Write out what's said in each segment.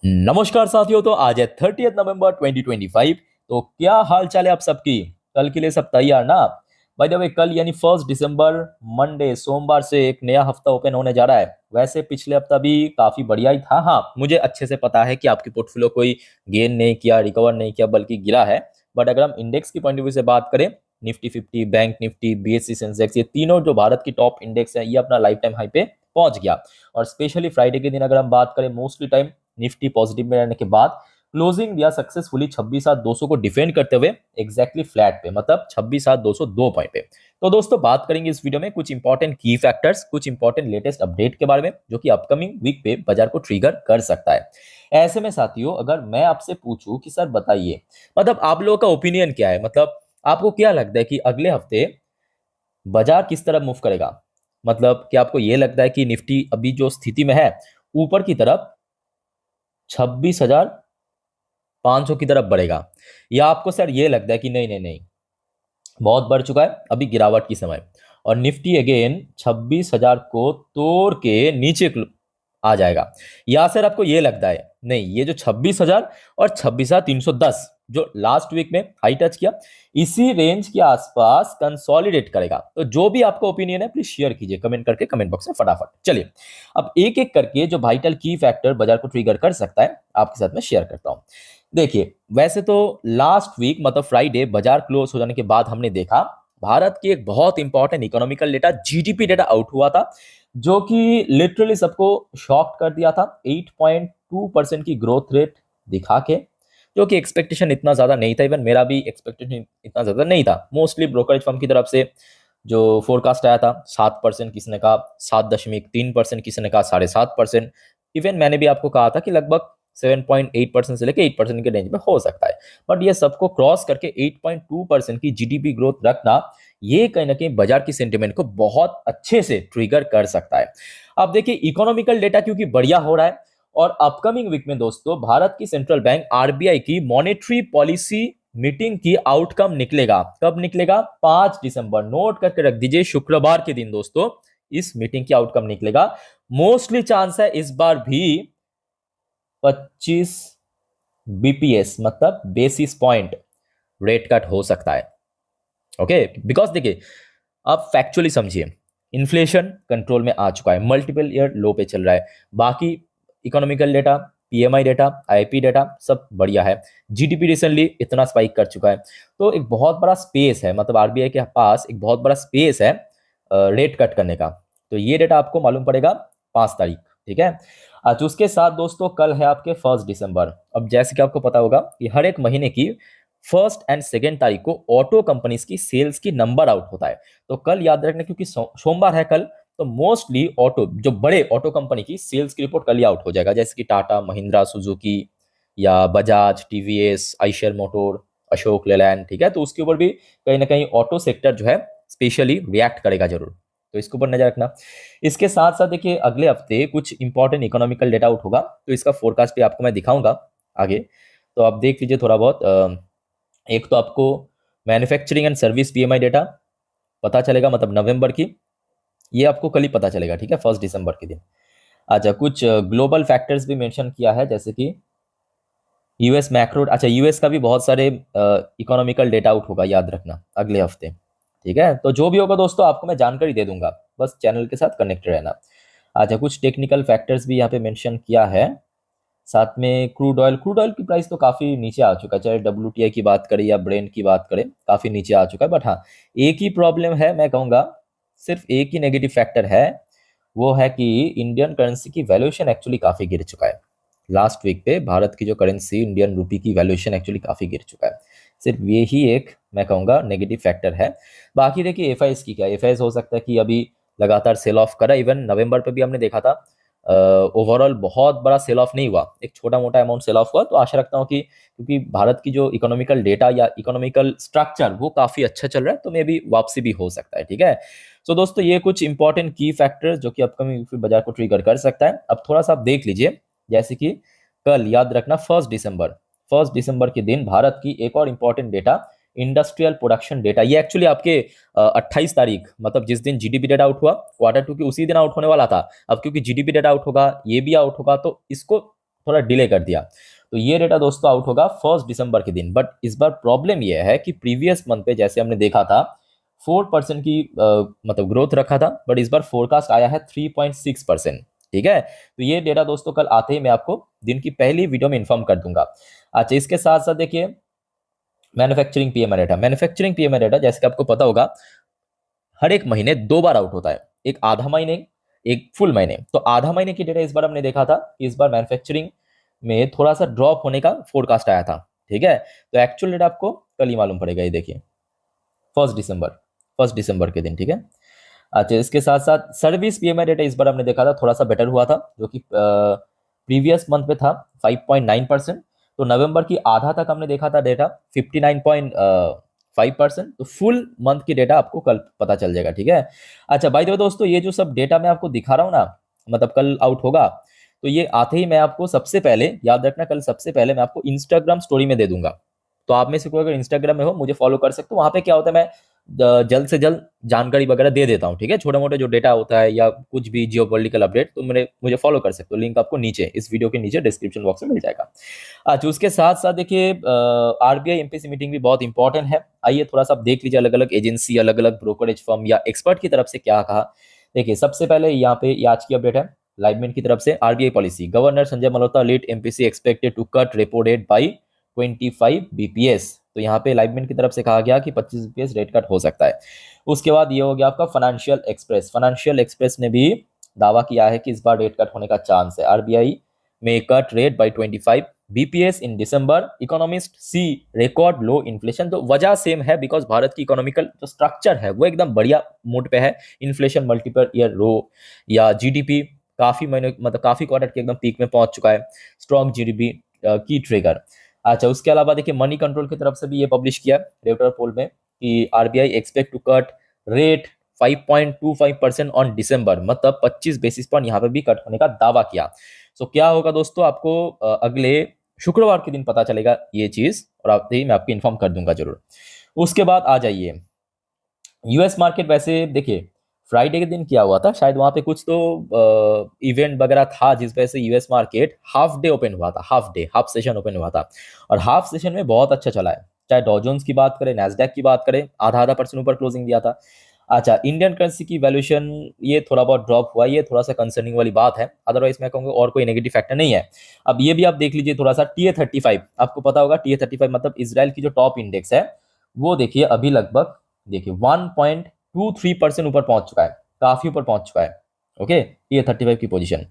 नमस्कार साथियों। तो आज है 30 नवंबर 2025। तो क्या हाल चाल है आप सबकी? कल के लिए सब तैयार ना? बाय द वे, कल यानी 1 दिसंबर, मंडे, सोमवार से एक नया हफ्ता ओपन होने जा रहा है। वैसे पिछले हफ्ता भी काफी बढ़िया ही था। हाँ, मुझे अच्छे से पता है कि आपकी पोर्टफोलियो कोई गेन नहीं किया, रिकवर नहीं किया, बल्कि गिरा है। बट अगर हम इंडेक्स की पॉइंट ऑफ व्यू से बात करें, Nifty 50, bank Nifty, BSc Sensex, ये तीनों जो भारत की टॉप इंडेक्स है, ये अपना लाइफ टाइम हाई पे पहुंच गया। और स्पेशली फ्राइडे के दिन अगर हम बात करें, मोस्टली टाइम निफ्टी पॉजिटिव में रहने के बाद क्लोजिंग दिया सक्सेसफुली 26,200 को डिफेंड करते हुए एग्जैक्टली फ्लैट पे, मतलब 26,202 पॉइंट पे। तो दोस्तों, बात करेंगे इस वीडियो में कुछ इंपॉर्टेंट की फैक्टर्स, कुछ इंपॉर्टेंट लेटेस्ट अपडेट के बारे में, जो कि अपकमिंग वीक पे बाजार को ट्रिगर कर सकता है। ऐसे में साथियों, अगर मैं आपसे पूछूं कि सर बताइए, मतलब आप लोगों का ओपिनियन क्या है, मतलब आपको क्या लगता है कि अगले हफ्ते बाजार किस तरफ मूव करेगा? मतलब क्या आपको यह लगता है कि निफ्टी अभी जो स्थिति में है, ऊपर की तरफ 26,500 की तरफ बढ़ेगा, या आपको सर ये लगता है कि नहीं नहीं नहीं, बहुत बढ़ चुका है, अभी गिरावट की समय, और निफ्टी अगेन 26,000 को तोड़ के नीचे आ जाएगा? या सर आपको ये लगता है नहीं, ये जो 26,000 और 26,310 जो लास्ट वीक में हाई टच किया, इसी रेंज के आसपास कंसोलिडेट करेगा? तो जो भी आपका ओपिनियन है, प्लीज शेयर कीजिए कमेंट करके, कमेंट बॉक्स में फटाफट। चलिए, अब एक एक करके जो वाइटल की फैक्टर बाजार को ट्रिगर कर सकता है, आपके साथ में शेयर करता हूं। देखिए, वैसे तो लास्ट वीक मतलब फ्राइडे बाजार क्लोज हो जाने के बाद हमने देखा भारत की एक बहुत important economical data, GDP data out हुआ था, जो कि लिटरली सबको शॉक कर दिया था। 8.2% की ग्रोथ रेट दिखा के, जो कि एक्सपेक्टेशन इतना ज्यादा नहीं था। इवन मेरा भी एक्सपेक्टेशन इतना ज्यादा नहीं था। मोस्टली ब्रोकरेज फर्म की तरफ से जो फोरकास्ट आया था 7%, किसी ने कहा 7.3%, किसी ने कहा 7.5%। इवन मैंने भी आपको कहा था कि लगभग 7.8% से लेकर 8% के रेंज में हो सकता है। बट ये सबको क्रॉस करके 8.2% की जीडीपी ग्रोथ रखना, ये कहीं ना कहीं बाजार की सेंटिमेंट को बहुत अच्छे से ट्रिगर कर सकता है। अब देखिए, इकोनॉमिकल डेटा क्योंकि बढ़िया हो रहा है, और अपकमिंग वीक में दोस्तों भारत की सेंट्रल बैंक आरबीआई की मॉनेटरी पॉलिसी मीटिंग की आउटकम निकलेगा। कब निकलेगा? 5 दिसंबर, नोट करके रख दीजिए, शुक्रवार के दिन दोस्तों इस मीटिंग की आउटकम निकलेगा। मोस्टली चांस है इस बार भी 25 बीपीएस, मतलब बेसिस पॉइंट रेट कट हो सकता है। ओके, बिकॉज देखिए, आप फैक्चुअली समझिए, इन्फ्लेशन कंट्रोल में आ चुका है, मल्टीपल ईयर लो पे चल रहा है। बाकी economical data, PMI data, IP data सब बढ़िया है। जीडीपी रिसेंटली इतना स्पाइक कर चुका है। तो एक बहुत बड़ा स्पेस है, मतलब आरबीआई के पास एक बहुत बड़ा स्पेस है रेट कट करने का। तो ये डेटा आपको मालूम पड़ेगा 5 तारीख, ठीक है। अच्छा, उसके साथ दोस्तों कल है आपके 1 दिसंबर। अब जैसे कि आपको पता होगा कि हर एक महीने की 1 एंड 2 तारीख को ऑटो कंपनीज की सेल्स की नंबर आउट होता है। तो कल याद रखना, क्योंकि सोमवार है कल, तो मोस्टली ऑटो, जो बड़े ऑटो कंपनी की सेल्स की रिपोर्ट कल ही आउट हो जाएगा, जैसे कि टाटा, महिंद्रा, सुजुकी, या बजाज, टीवीएस, आइशर मोटर, अशोक लेलैंड, ठीक है। तो उसके ऊपर भी कहीं ना कहीं ऑटो सेक्टर जो है स्पेशली रिएक्ट करेगा जरूर। तो इसके ऊपर नजर रखना। इसके साथ साथ देखिए, अगले हफ्ते कुछ इंपॉर्टेंट इकोनॉमिकल डेटा आउट होगा, तो इसका फोरकास्ट भी आपको मैं दिखाऊंगा आगे। तो आप देख लीजिए थोड़ा बहुत। एक तो आपको manufacturing and service PMI data पता चलेगा, मतलब नवंबर की, ये आपको कल ही पता चलेगा, ठीक है, 1 दिसंबर के दिन। अच्छा, कुछ ग्लोबल फैक्टर्स भी मेंशन किया है, जैसे कि यूएस मैक्रो। अच्छा, यूएस का भी बहुत सारे इकोनॉमिकल डेटा आउट होगा, याद रखना, अगले हफ्ते, ठीक है। तो जो भी होगा दोस्तों, आपको मैं जानकारी दे दूंगा, बस चैनल के साथ कनेक्टेड रहना। अच्छा, कुछ टेक्निकल फैक्टर्स भी यहाँ पे मेंशन किया है। साथ में क्रूड ऑयल की प्राइस तो काफी नीचे आ चुका है, चाहे डब्ल्यूटीआई की बात करें या ब्रेंट की बात करें, काफी नीचे आ चुका है। बट हाँ, एक ही प्रॉब्लम है, मैं कहूंगा सिर्फ एक ही नेगेटिव फैक्टर है, वो है कि इंडियन करेंसी की वैल्यूएशन एक्चुअली काफी गिर चुका है। लास्ट वीक पे भारत की जो करेंसी, इंडियन रूपी की वैल्यूएशन एक्चुअली काफी गिर चुका है। सिर्फ ये ही एक, मैं कहूंगा, नेगेटिव फैक्टर है। बाकी देखिए, एफआईएस की क्या, एफआईएस हो सकता है कि अभी लगातार सेल ऑफ करा। इवन नवंबर पे भी हमने देखा था, ओवरऑल बहुत बड़ा सेल ऑफ नहीं हुआ, एक छोटा मोटा अमाउंट सेल ऑफ हुआ। तो आशा रखता हूँ कि क्योंकि भारत की जो इकोनॉमिकल डेटा या इकोनॉमिकल स्ट्रक्चर वो काफी अच्छा चल रहा है, तो मे भी वापसी भी हो सकता है, ठीक है। तो दोस्तों, ये कुछ इंपॉर्टेंट की फैक्टर्स जो कि अपकमिंग बाजार को ट्रिगर कर सकता है। अब थोड़ा सा आप देख लीजिए, जैसे कि कल याद रखना 1 दिसंबर, 1 दिसंबर के दिन भारत की एक और important data, industrial production data, ये एक्चुअली आपके 28 तारीख, मतलब जिस दिन जीडीपी डेटा आउट हुआ Q2 की, उसी दिन आउट होने वाला था। अब क्योंकि जीडीपी डेटा आउट होगा, ये भी आउट होगा, तो इसको थोड़ा डिले कर दिया। तो ये डेटा दोस्तों आउट होगा 1 दिसंबर के दिन। बट इस बार प्रॉब्लम ये है कि प्रीवियस मंथ पे जैसे हमने देखा था 4% की मतलब ग्रोथ रखा था, बट इस बार फोरकास्ट आया है 3.6%। ठीक है, तो ये डेटा दोस्तों कल आते ही मैं आपको दिन की पहली वीडियो में इन्फॉर्म कर दूंगा। अच्छा, इसके साथ साथ देखिए manufacturing PMI data. Manufacturing PMI data जैसे कि आपको पता होगा हर एक महीने 2 बार आउट होता है, एक आधा महीने, एक फुल महीने। तो आधा महीने की डेटा इस बार हमने देखा था कि इस बार मैन्युफैक्चरिंग में थोड़ा सा ड्रॉप होने का फोरकास्ट आया था। ठीक है, तो एक्चुअल डेटा आपको कल ही मालूम पड़ेगा। ये देखिए 1 दिसंबर, 1 दिसंबर के दिन। ठीक है, अच्छा इसके साथ साथ सर्विस पीएमआई डेटा इस बार हमने देखा था थोड़ा सा बेटर हुआ था, जो कि प्रीवियस मंथ पे था 5.9%। तो नवंबर की आधा तक हमने देखा था डेटा 59.5%। तो फुल मंथ की डेटा आपको कल पता चल जाएगा। ठीक है, अच्छा बाय द वे दोस्तों, ये जो सब डेटा मैं आपको दिखा रहा हूँ ना, मतलब कल आउट होगा, तो ये आते ही मैं आपको सबसे पहले याद रखना, कल सबसे पहले मैं आपको इंस्टाग्राम स्टोरी में दे दूंगा। तो आप में से कोई अगर इंस्टाग्राम में हो मुझे फॉलो कर सकते हो। वहां पे क्या होता है, मैं जल्द से जल्द जानकारी वगैरह दे देता हूँ। ठीक है, छोटे मोटे जो डेटा होता है या कुछ भी जियोपॉलिटिकल अपडेट, तो मेरे मुझे फॉलो कर सकते हो। लिंक आपको नीचे इस वीडियो के नीचे डिस्क्रिप्शन बॉक्स में मिल जाएगा। अच्छा, उसके साथ साथ देखिए आरबीआई एमपीसी मीटिंग भी बहुत इंपॉर्टेंट है। आइए थोड़ा सा आप देख लीजिए अलग अलग एजेंसी, अलग अलग ब्रोकरेज फर्म या एक्सपर्ट की तरफ से क्या कहा। देखिए सबसे पहले यहाँ पे ये आज की अपडेट है लाइवमेंट की तरफ से। RBI policy, governor Sanjay Malhotra lead MPC expected to cut repo rate by 25 BPS. तो यहाँ पे लाइवमेंट की तरफ से कहा गया कि 25 बीपीएस रेट कट हो सकता है। उसके बाद ये हो गया आपका फाइनेंशियल एक्सप्रेस। फाइनेंशियल एक्सप्रेस ने भी दावा किया है कि इस बार रेट कट होने का चांस है। आरबीआई में cut rate by 25 BPS in December, economists see record low inflation. तो वजह सेम है, बिकॉज भारत की इकोनॉमिकल जो स्ट्रक्चर है वो एकदम बढ़िया मोड पे है। इन्फ्लेशन मल्टीपल ईयर लो या जीडीपी काफी महीने मतलब काफी क्वार्टर के एकदम पीक में पहुंच चुका है। स्ट्रॉन्ग जीडीपी की ट्रिगर। अच्छा, उसके अलावा देखिए मनी कंट्रोल की तरफ से भी ये पब्लिश किया रेगुलर पोल में कि RBI expect to cut rate 5.25% on December, मतलब 25 बेसिस पॉइंट यहाँ पे भी कट होने का दावा किया। सो क्या होगा दोस्तों, आपको अगले शुक्रवार के दिन पता चलेगा ये चीज, और आप मैं आपको इन्फॉर्म कर दूंगा जरूर। उसके बाद आ जाइए यूएस मार्केट। वैसे देखिए फ्राइडे के दिन क्या हुआ था, शायद वहां पे कुछ तो इवेंट वगैरह था जिस वजह से US market half day open हुआ था, हाफ सेशन ओपन हुआ था, और हाफ सेशन में बहुत अच्छा चला है। चाहे डॉ जोन्स की बात करें, नैस्डैक की बात करें, आधा आधा परसेंट ऊपर क्लोजिंग दिया था। अच्छा, इंडियन करेंसी की वैल्यूएशन ये थोड़ा बहुत ड्रॉप हुआ, ये थोड़ा सा कंसर्निंग वाली बात है। अदरवाइज मैं कहूँगा और कोई नेगेटिव फैक्टर नहीं है। अब ये भी आप देख लीजिए थोड़ा सा TA35, आपको पता होगा TA35 मतलब इजराइल की जो टॉप इंडेक्स है, वो देखिए अभी लगभग देखिए 1.23% ऊपर पहुंच चुका है, काफी ऊपर पहुंच चुका है। ओके, TA35 की पोजीशन।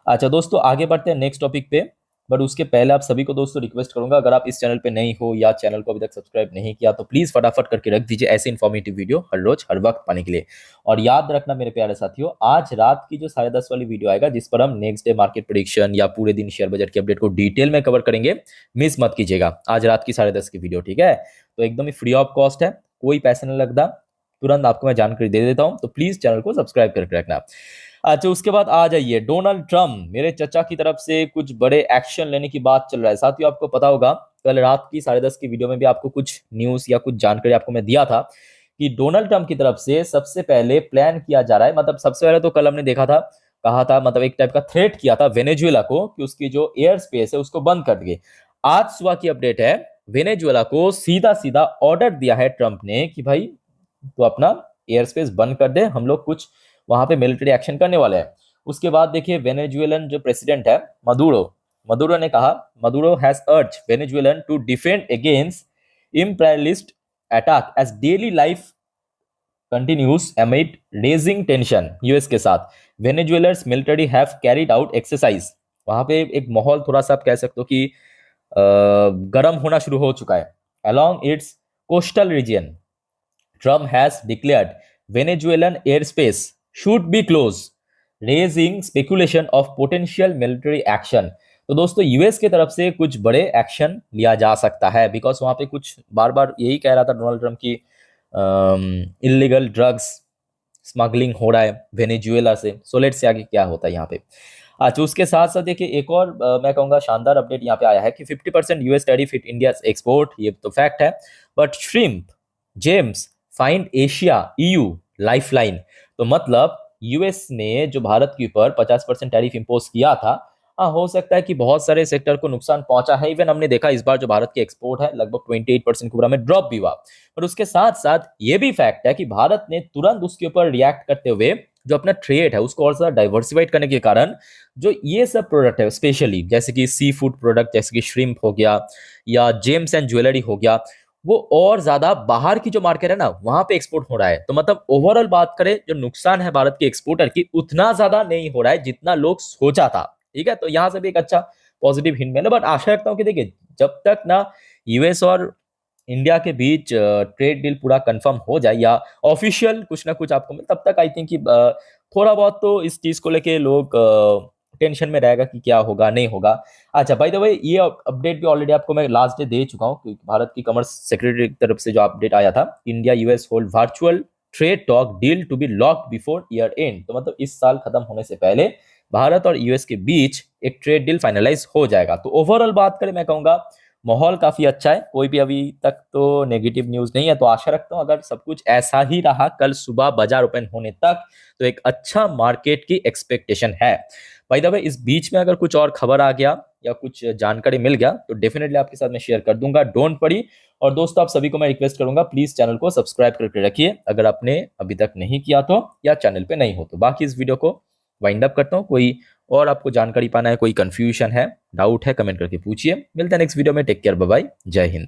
अच्छा दोस्तों, आगे बढ़ते हैं नेक्स्ट टॉपिक पे। बट उसके पहले आप सभी को दोस्तों रिक्वेस्ट करूंगा, अगर आप इस चैनल पे नहीं हो या चैनल को अभी तक सब्सक्राइब नहीं किया तो प्लीज फटाफट करके रख दीजिए ऐसे इन्फॉर्मेटिव वीडियो हर रोज हर वक्त पाने के लिए। और याद रखना मेरे प्यारे साथियों, आज रात की जो 10:30 वाली वीडियो आएगा जिस पर हम नेक्स्ट डे मार्केट प्रेडिक्शन या पूरे दिन शेयर बजट की अपडेट को डिटेल में कवर करेंगे, मिस मत कीजिएगा आज रात की 10:30 की वीडियो। ठीक है, तो एकदम ही फ्री ऑफ कॉस्ट है, कोई पैसा नहीं लगता, तुरंत आपको मैं जानकारी दे देता हूं। तो प्लीज चैनल को सब्सक्राइब करके रखना। अच्छा, उसके बाद आ जाइए डोनाल्ड ट्रम्प, मेरे चचा की तरफ से कुछ बड़े एक्शन लेने की बात चल रहा है। साथियों आपको पता होगा कल रात की 10:30 की वीडियो में भी आपको कुछ न्यूज या कुछ जानकारी आपको मैं दिया था कि डोनाल्ड ट्रम्प की तरफ से सबसे पहले प्लान किया जा रहा है। मतलब सबसे पहले तो कल हमने देखा था, कहा था, मतलब एक टाइप का थ्रेट किया था वेनेजुएला को कि उसकी जो एयर स्पेस है उसको बंद कर दिए। आज सुबह की अपडेट है, वेनेजुएला को सीधा सीधा ऑर्डर दिया है ट्रम्प ने कि भाई तो अपना एयर स्पेस बंद कर दे, हम लोग कुछ वहां पे मिलिट्री एक्शन करने वाले हैं। उसके बाद देखिए वेनेजुएलन जो प्रेसिडेंट है मदुरो ने कहा, Maduro has urged Venezuelan to defend against imperialist attack as daily life continues amid raging tension. US के साथ Venezuela's military have carried out exercise. वहां पे एक माहौल थोड़ा सा आप कह सकते हो कि गर्म होना शुरू हो चुका है along its coastal region. Trump has declared Venezuelan airspace should be closed, raising speculation of potential military action. तो दोस्तों यूएस की तरफ से कुछ बड़े एक्शन लिया जा सकता है, बिकॉज वहां पे कुछ बार बार यही कह रहा था डोनाल्ड ट्रम्प की इलीगल ड्रग्स स्मगलिंग हो रहा है वेनेजुएला से। सो लेट्स से आगे क्या होता है यहाँ पे। अच्छा, उसके साथ साथ देखिए एक और मैं कहूँगा शानदार अपडेट यहाँ पे आया है कि 50% US tariff hit India export, ये तो फैक्ट है। But shrimp James find Asia EU lifeline. तो मतलब यूएस ने जो भारत के ऊपर 50% टैरिफ इंपोज किया था, हाँ, हो सकता है कि बहुत सारे सेक्टर को नुकसान पहुंचा है। इवन हमने देखा इस बार जो भारत के एक्सपोर्ट है लगभग 28% के ऊपर में ड्रॉप भी हुआ। पर उसके साथ साथ ये भी फैक्ट है कि भारत ने तुरंत उसके ऊपर रिएक्ट करते हुए जो अपना ट्रेड है उसको और ज्यादा डाइवर्सिफाइड करने के कारण जो ये सब प्रोडक्ट है, स्पेशली जैसे कि सी फूड प्रोडक्ट जैसे कि श्रिम्प हो गया या जेम्स एंड ज्वेलरी हो गया, वो और ज्यादा बाहर की जो मार्केट है ना वहां पे एक्सपोर्ट हो रहा है। तो मतलब ओवरऑल बात करें जो नुकसान है भारत के एक्सपोर्टर की उतना ज्यादा नहीं हो रहा है जितना लोग सोचा था। ठीक है, तो यहां से भी एक अच्छा पॉजिटिव हिंट मिला। बट आशा रखता हूँ कि देखिए जब तक ना यूएस और इंडिया के बीच ट्रेड डील पूरा कंफर्म हो जाए या ऑफिशियल कुछ ना कुछ आपको मिले, तब तक आई थिंक कि थोड़ा बहुत तो इस चीज को लेके लोग टेंशन में रहेगा कि क्या होगा नहीं होगा। अच्छा बाय द वे ये अपडेट भी ऑलरेडी आपको मैं लास्ट डे दे चुका हूँ, क्योंकि भारत की कॉमर्स सेक्रेटरी की तरफ से जो अपडेट आया था, India US hold virtual trade talk deal to be locked before year end. तो मतलब इस साल खत्म होने से पहले भारत और यूएस के बीच एक ट्रेड डील फाइनलाइज हो जाएगा। तो ओवरऑल बात करें मैं कहूंगा माहौल काफी अच्छा है, कोई भी अभी तक तो नेगेटिव न्यूज नहीं है। तो आशा रखता हूँ अगर सब कुछ ऐसा ही रहा कल सुबह बाजार ओपन होने तक तो एक अच्छा मार्केट की एक्सपेक्टेशन है। बाय द वे इस बीच में अगर कुछ और खबर आ गया या कुछ जानकारी मिल गया तो डेफिनेटली आपके साथ मैं शेयर कर दूंगा, डोंट वरी। और दोस्तों आप सभी को मैं रिक्वेस्ट करूंगा प्लीज चैनल को सब्सक्राइब करके रखिए अगर आपने अभी तक नहीं किया तो, या चैनल पे नहीं हो तो। बाकी इस वीडियो को वाइंड अप करता हूँ। कोई और आपको जानकारी पाना है, कोई कंफ्यूजन है, डाउट है, कमेंट करके पूछिए। मिलते हैं नेक्स्ट वीडियो में। टेक केयर, बाय बाय, जय हिंद।